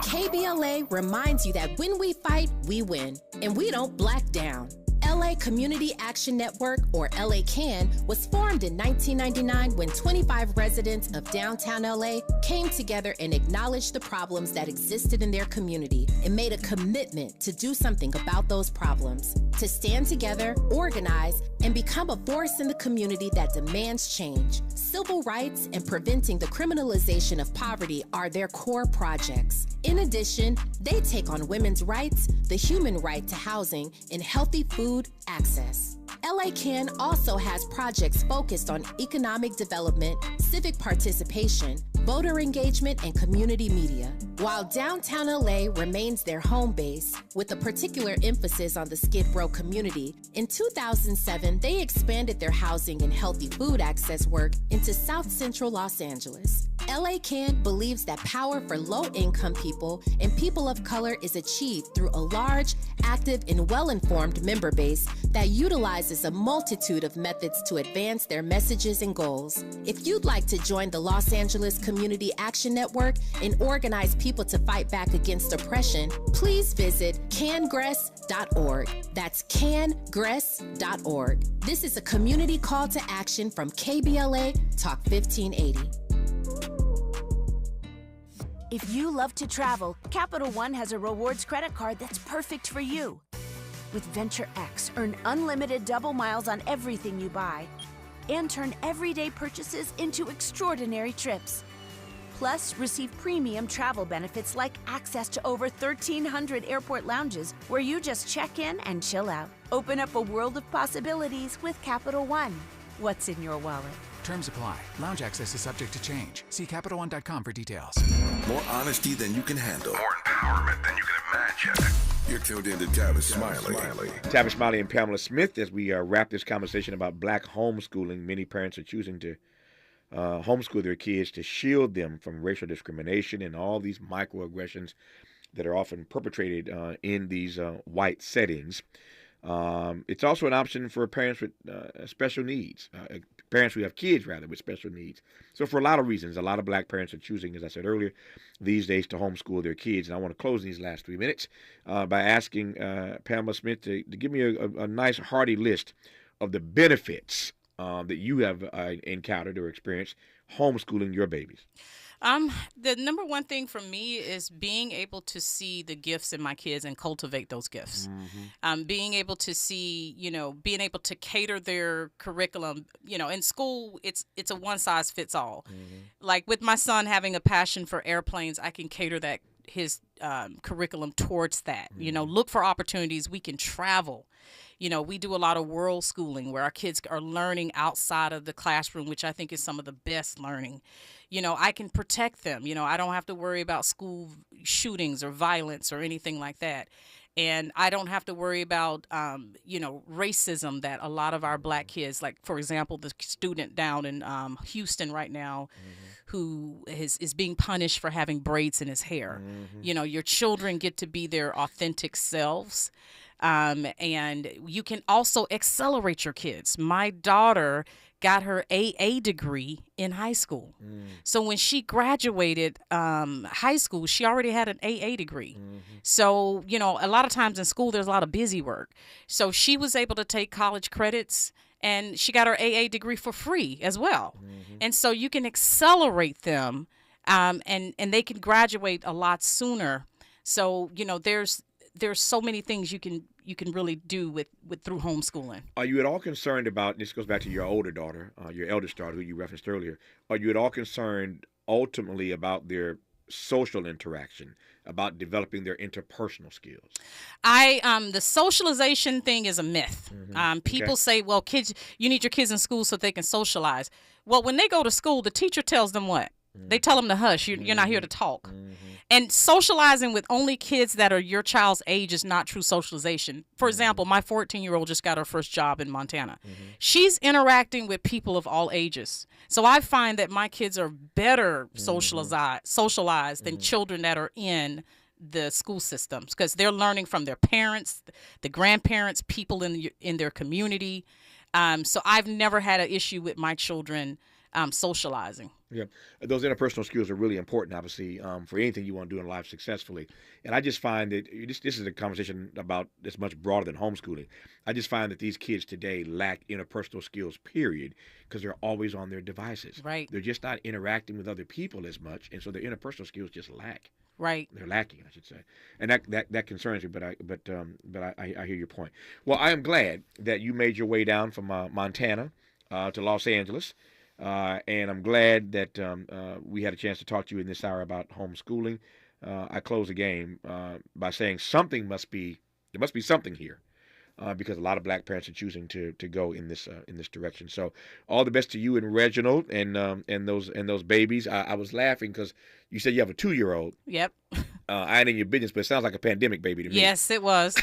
KBLA reminds you that when we fight, we win, and we don't black down. LA Community Action Network, or LA CAN, was formed in 1999 when 25 residents of downtown LA came together and acknowledged the problems that existed in their community and made a commitment to do something about those problems, to stand together, organize, and become a force in the community that demands change. Civil rights and preventing the criminalization of poverty are their core projects. In addition, they take on women's rights, the human right to housing, and healthy food access. LA CAN also has projects focused on economic development, civic participation, voter engagement, and community media. While downtown LA remains their home base, with a particular emphasis on the Skid Row community, in 2007, they expanded their housing and healthy food access work into South Central Los Angeles. LA CAN believes that power for low-income people and people of color is achieved through a large, active, and well-informed member base that utilizes a multitude of methods to advance their messages and goals. If you'd like to join the Los Angeles Community Action Network and organize people to fight back against oppression, please visit cangress.org. That's cangress.org. This is a community call to action from KBLA Talk 1580. If you love to travel, Capital One has a rewards credit card that's perfect for you. With Venture X, earn unlimited double miles on everything you buy and turn everyday purchases into extraordinary trips. Plus, receive premium travel benefits like access to over 1,300 airport lounges where you just check in and chill out. Open up a world of possibilities with Capital One. What's in your wallet? Terms apply. Lounge access is subject to change. See CapitalOne.com for details. More honesty than you can handle. More empowerment than you can imagine. You're tuned in to Tavis Smiley. Tavis Smiley and Pamela Smith, as we wrap this conversation about black homeschooling. Many parents are choosing to homeschool their kids to shield them from racial discrimination and all these microaggressions that are often perpetrated in these white settings. It's also an option for parents with special needs, parents who have kids, rather, with special needs. So for a lot of reasons, a lot of black parents are choosing, as I said earlier, these days to homeschool their kids. And I want to close these last 3 minutes by asking Pamela Smith to give me a nice, hearty list of the benefits that you have encountered or experienced homeschooling your babies. The number one thing for me is being able to see the gifts in my kids and cultivate those gifts. Being able to see, being able to cater their curriculum. In school, it's a one size fits all. Like with my son having a passion for airplanes, I can cater his curriculum towards that. Look for opportunities. We can travel. We do a lot of world schooling where our kids are learning outside of the classroom, which I think is some of the best learning. I can protect them. I don't have to worry about school shootings or violence or anything like that. And I don't have to worry about, racism that a lot of our black kids, like, for example, the student down in Houston right now who is being punished for having braids in his hair. Your children get to be their authentic selves. And you can also accelerate your kids. My daughter got her AA degree in high school. So when she graduated high school, she already had an AA degree. So, a lot of times in school, there's a lot of busy work. So she was able to take college credits and she got her AA degree for free as well. And so you can accelerate them and they can graduate a lot sooner. So, there's so many things you can really do with through homeschooling. Are you at all concerned about, this goes back to your older daughter, your eldest daughter, who you referenced earlier, are you at all concerned ultimately about their social interaction, about developing their interpersonal skills? The socialization thing is a myth. People say, well, you need your kids in school so they can socialize. Well, when they go to school, the teacher tells them what? They tell them to hush. You're not here to talk. And socializing with only kids that are your child's age is not true socialization. For example, my 14-year-old just got her first job in Montana. She's interacting with people of all ages. So I find that my kids are better socialized than children that are in the school systems because they're learning from their parents, the grandparents, people in their community. So I've never had an issue with my children socializing. Yeah, those interpersonal skills are really important, obviously, for anything you want to do in life successfully. And I just find that this is a conversation about that's much broader than homeschooling. I just find that these kids today lack interpersonal skills, period, because they're always on their devices. Right. They're just not interacting with other people as much, and so their interpersonal skills just lack. Right. They're lacking, I should say, and that concerns me. But I hear your point. Well, I am glad that you made your way down from Montana to Los Angeles. And I'm glad that we had a chance to talk to you in this hour about homeschooling. I close the game by saying there must be something here because a lot of black parents are choosing to go in this direction. So all the best to you and Reginald and those babies. I was laughing because you said you have a 2-year-old. Yep. I ain't in your business, but it sounds like a pandemic baby to me. Yes, it was.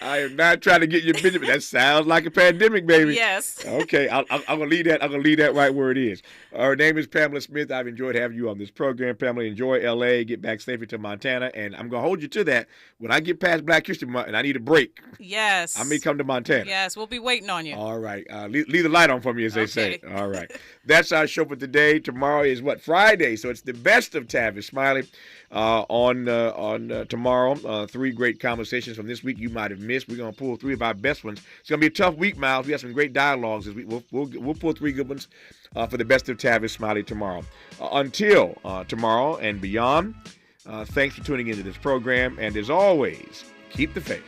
I am not trying to get your business, but that sounds like a pandemic baby. Yes. Okay, I'm gonna leave that. I'm gonna leave that right where it is. Her name is Pamela Smith. I've enjoyed having you on this program, Pamela. Enjoy LA. Get back safely to Montana, and I'm gonna hold you to that. When I get past Black History Month and I need a break, yes, I may come to Montana. Yes, we'll be waiting on you. All right. Leave the light on for me, as they say. All right. That's our show for today. Tomorrow is Friday, so it's the best of Tavis Smiley on tomorrow. 3 great conversations from this week you might have miss. We're going to pull 3 of our best ones. It's going to be a tough week, Miles. We have some great dialogues this week. We'll pull 3 good ones for the best of Tavis Smiley tomorrow. Until tomorrow and beyond, thanks for tuning into this program. And as always, keep the faith.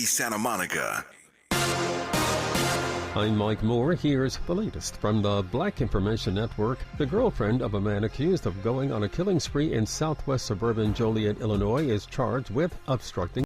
Santa Monica. I'm Mike Moore. Here's the latest from the Black Information Network. The girlfriend of a man accused of going on a killing spree in southwest suburban Joliet, Illinois, is charged with obstructing